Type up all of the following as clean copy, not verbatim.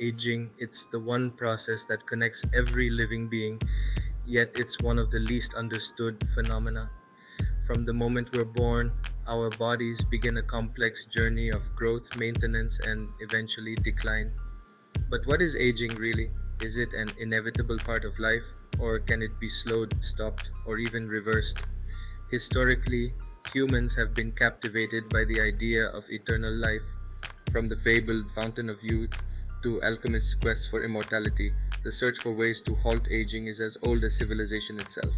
aging. It's the one process that connects every living being, yet it's one of the least understood phenomena. From the moment we're born, our bodies begin a complex journey of growth, maintenance, and eventually decline. But what is aging really? Is it an inevitable part of life, or can it be slowed, stopped, or even reversed? Historically, humans have been captivated by the idea of eternal life, from the fabled fountain of youth to alchemists' quest for immortality. The search for ways to halt aging is as old as civilization itself.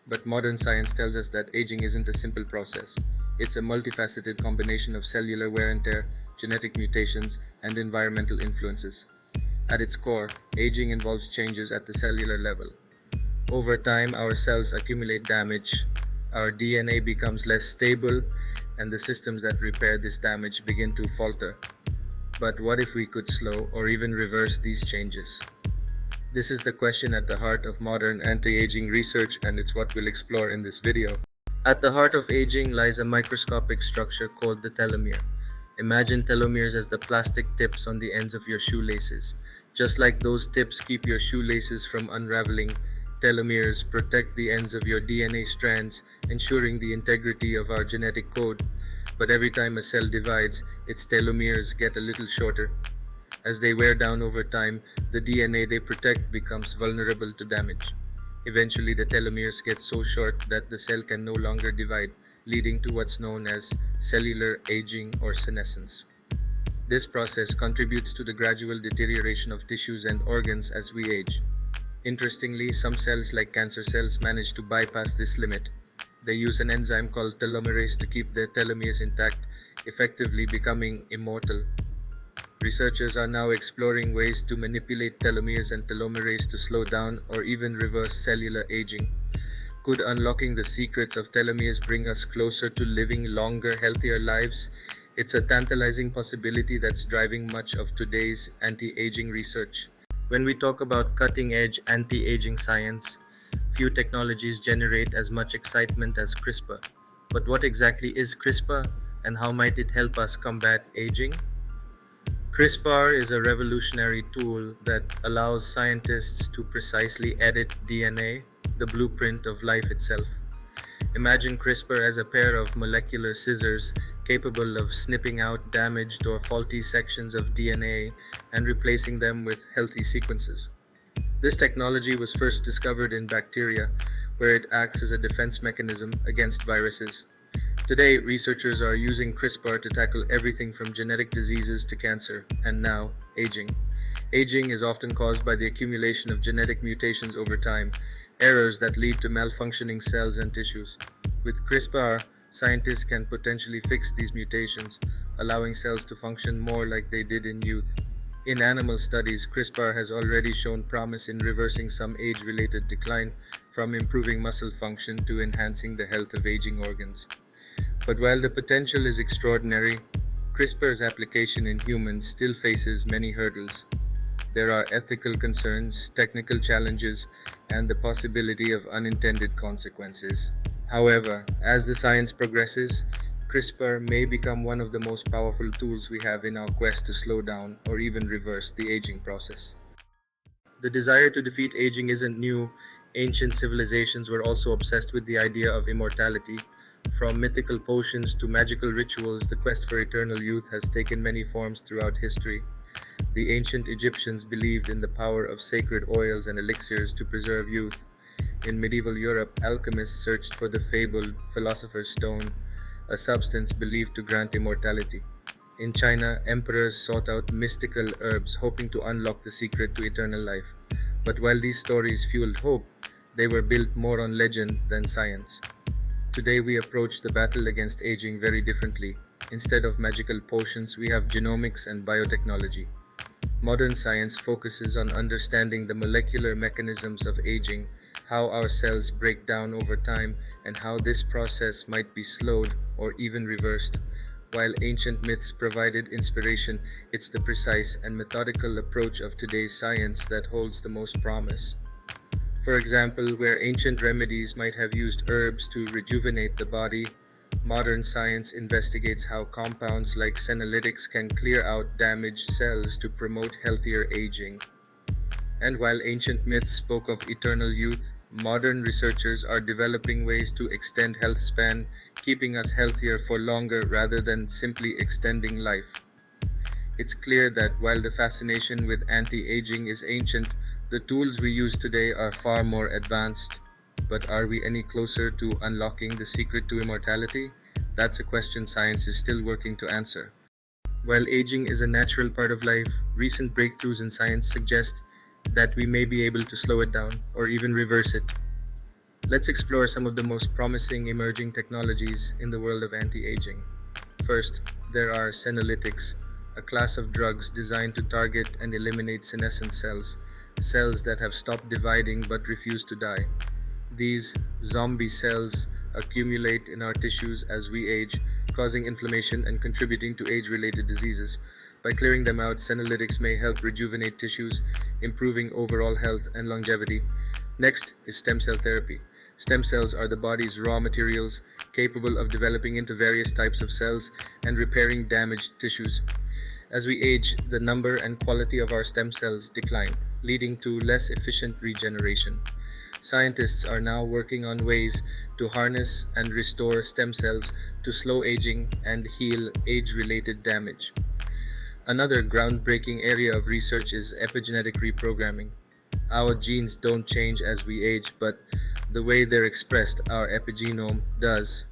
But modern science tells us that aging isn't a simple process. It's a multifaceted combination of cellular wear and tear, genetic mutations, and environmental influences. At its core, aging involves changes at the cellular level. Over time, our cells accumulate damage, our DNA becomes less stable, and the systems that repair this damage begin to falter. But what if we could slow or even reverse these changes? This is the question at the heart of modern anti-aging research, and it's what we'll explore in this video. At the heart of aging lies a microscopic structure called the telomere. Imagine telomeres as the plastic tips on the ends of your shoelaces. Just like those tips keep your shoelaces from unraveling, telomeres protect the ends of your DNA strands, ensuring the integrity of our genetic code. But every time a cell divides, its telomeres get a little shorter. As they wear down over time, the DNA they protect becomes vulnerable to damage. Eventually, the telomeres get so short that the cell can no longer divide, leading to what's known as cellular aging or senescence. This process contributes to the gradual deterioration of tissues and organs as we age. Interestingly, some cells like cancer cells manage to bypass this limit. They use an enzyme called telomerase to keep their telomeres intact, effectively becoming immortal. Researchers are now exploring ways to manipulate telomeres and telomerase to slow down or even reverse cellular aging. Could unlocking the secrets of telomeres bring us closer to living longer, healthier lives? It's a tantalizing possibility that's driving much of today's anti-aging research. When we talk about cutting-edge anti-aging science, few technologies generate as much excitement as CRISPR. But what exactly is CRISPR, and how might it help us combat aging? CRISPR is a revolutionary tool that allows scientists to precisely edit DNA, the blueprint of life itself. Imagine CRISPR as a pair of molecular scissors capable of snipping out damaged or faulty sections of DNA and replacing them with healthy sequences. This technology was first discovered in bacteria, where it acts as a defense mechanism against viruses. Today, researchers are using CRISPR to tackle everything from genetic diseases to cancer, and now, aging. Aging is often caused by the accumulation of genetic mutations over time, errors that lead to malfunctioning cells and tissues. With CRISPR, scientists can potentially fix these mutations, allowing cells to function more like they did in youth. In animal studies, CRISPR has already shown promise in reversing some age-related decline, from improving muscle function to enhancing the health of aging organs. But while the potential is extraordinary, CRISPR's application in humans still faces many hurdles. There are ethical concerns, technical challenges, and the possibility of unintended consequences. However, as the science progresses, CRISPR may become one of the most powerful tools we have in our quest to slow down or even reverse the aging process. The desire to defeat aging isn't new. Ancient civilizations were also obsessed with the idea of immortality. From mythical potions to magical rituals, the quest for eternal youth has taken many forms throughout history. The ancient Egyptians believed in the power of sacred oils and elixirs to preserve youth. In medieval Europe, alchemists searched for the fabled Philosopher's Stone, a substance believed to grant immortality. In China, emperors sought out mystical herbs, hoping to unlock the secret to eternal life. But while these stories fueled hope, they were built more on legend than science. Today we approach the battle against aging very differently. Instead of magical potions, we have genomics and biotechnology. Modern science focuses on understanding the molecular mechanisms of aging, how our cells break down over time, and how this process might be slowed or even reversed. While ancient myths provided inspiration, it's the precise and methodical approach of today's science that holds the most promise. For example, where ancient remedies might have used herbs to rejuvenate the body, Modern science investigates how compounds like senolytics can clear out damaged cells to promote healthier aging. And while ancient myths spoke of eternal youth, modern researchers are developing ways to extend health span, keeping us healthier for longer rather than simply extending life. It's clear that while the fascination with anti-aging is ancient, the tools we use today are far more advanced. But are we any closer to unlocking the secret to immortality? That's a question science is still working to answer. While aging is a natural part of life, recent breakthroughs in science suggest that we may be able to slow it down or even reverse it. Let's explore some of the most promising emerging technologies in the world of anti-aging. First, there are senolytics, a class of drugs designed to target and eliminate senescent cells, cells that have stopped dividing but refuse to die. These zombie cells accumulate in our tissues as we age, causing inflammation and contributing to age related diseases. By clearing them out, senolytics may help rejuvenate tissues, improving overall health and longevity. Next is stem cell therapy. Stem cells are the body's raw materials, capable of developing into various types of cells and repairing damaged tissues. As we age, the number and quality of our stem cells decline, leading to less efficient regeneration. Scientists are now working on ways to harness and restore stem cells to slow aging and heal age related damage. Another groundbreaking area of research is epigenetic reprogramming. Our genes don't change as we age, but the way they're expressed, our epigenome, does.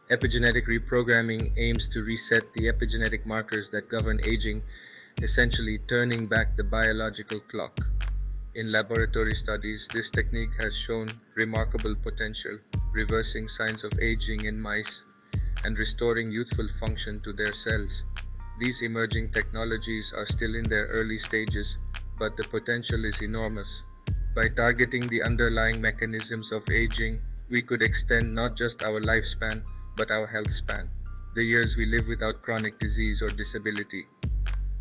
Epigenetic reprogramming aims to reset the epigenetic markers that govern aging, essentially turning back the biological clock. In laboratory studies, this technique has shown remarkable potential, reversing signs of aging in mice and restoring youthful function to their cells. These emerging technologies are still in their early stages, but the potential is enormous. By targeting the underlying mechanisms of aging, we could extend not just our lifespan, but our health span, the years we live without chronic disease or disability.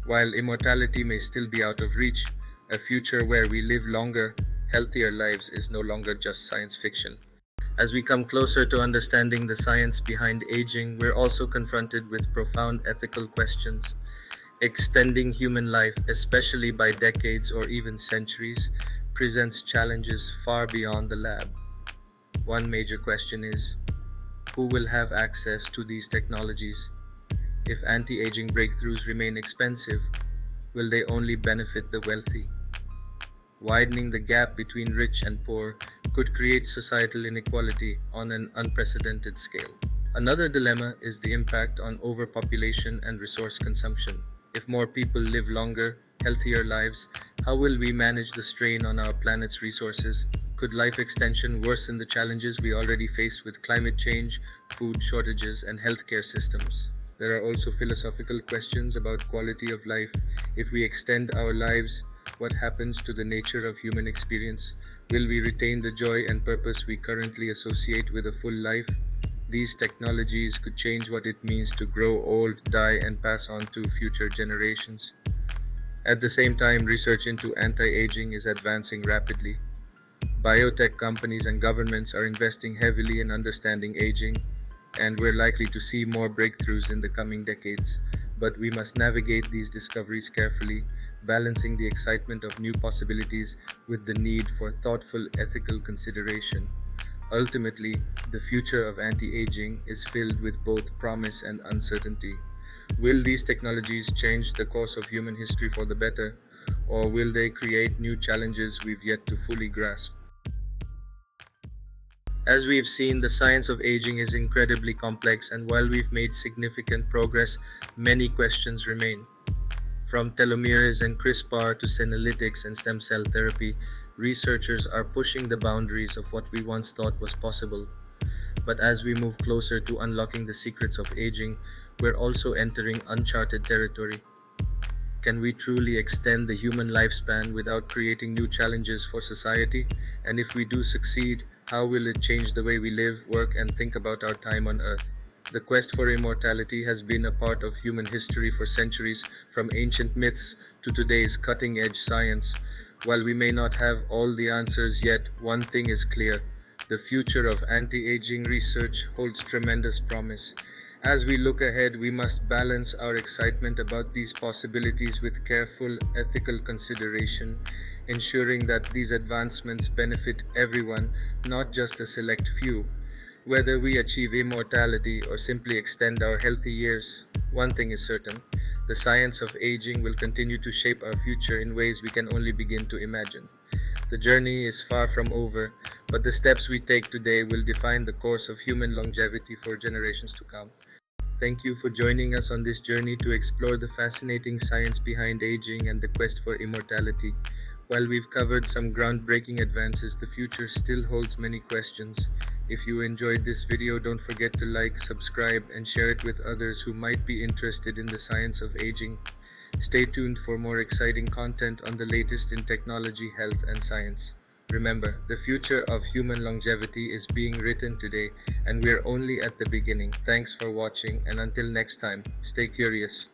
While immortality may still be out of reach, a future where we live longer, healthier lives is no longer just science fiction. As we come closer to understanding the science behind aging, we're also confronted with profound ethical questions. Extending human life, especially by decades or even centuries, presents challenges far beyond the lab. One major question is, who will have access to these technologies? If anti-aging breakthroughs remain expensive, will they only benefit the wealthy? Widening the gap between rich and poor could create societal inequality on an unprecedented scale. Another dilemma is the impact on overpopulation and resource consumption. If more people live longer, healthier lives, how will we manage the strain on our planet's resources? Could life extension worsen the challenges we already face with climate change, food shortages, and healthcare systems? There are also philosophical questions about quality of life. If we extend our lives, what happens to the nature of human experience? Will we retain the joy and purpose we currently associate with a full life? These technologies could change what it means to grow old, die, and pass on to future generations. At the same time, research into anti-aging is advancing rapidly. Biotech companies and governments are investing heavily in understanding aging, and we're likely to see more breakthroughs in the coming decades. But we must navigate these discoveries carefully, balancing the excitement of new possibilities with the need for thoughtful ethical consideration. Ultimately, the future of anti-aging is filled with both promise and uncertainty. Will these technologies change the course of human history for the better, or will they create new challenges we've yet to fully grasp? As we've seen, the science of aging is incredibly complex, and while we've made significant progress, many questions remain. From telomeres and CRISPR to senolytics and stem cell therapy, researchers are pushing the boundaries of what we once thought was possible. But as we move closer to unlocking the secrets of aging, we're also entering uncharted territory. Can we truly extend the human lifespan without creating new challenges for society? And if we do succeed, how will it change the way we live, work, and think about our time on Earth? The quest for immortality has been a part of human history for centuries, from ancient myths to today's cutting edge science. While we may not have all the answers yet, one thing is clear: The future of anti aging research holds tremendous promise. As we look ahead, we must balance our excitement about these possibilities with careful ethical consideration, ensuring that these advancements benefit everyone, not just a select few. Whether we achieve immortality or simply extend our healthy years, one thing is certain: the science of aging will continue to shape our future in ways we can only begin to imagine. The journey is far from over, but the steps we take today will define the course of human longevity for generations to come. Thank you for joining us on this journey to explore the fascinating science behind aging and the quest for immortality. While we've covered some groundbreaking advances, the future still holds many questions. If you enjoyed this video, don't forget to like, subscribe, and share it with others who might be interested in the science of aging. Stay tuned for more exciting content on the latest in technology, health, and science. Remember, the future of human longevity is being written today, and we're only at the beginning. Thanks for watching, and until next time, stay curious.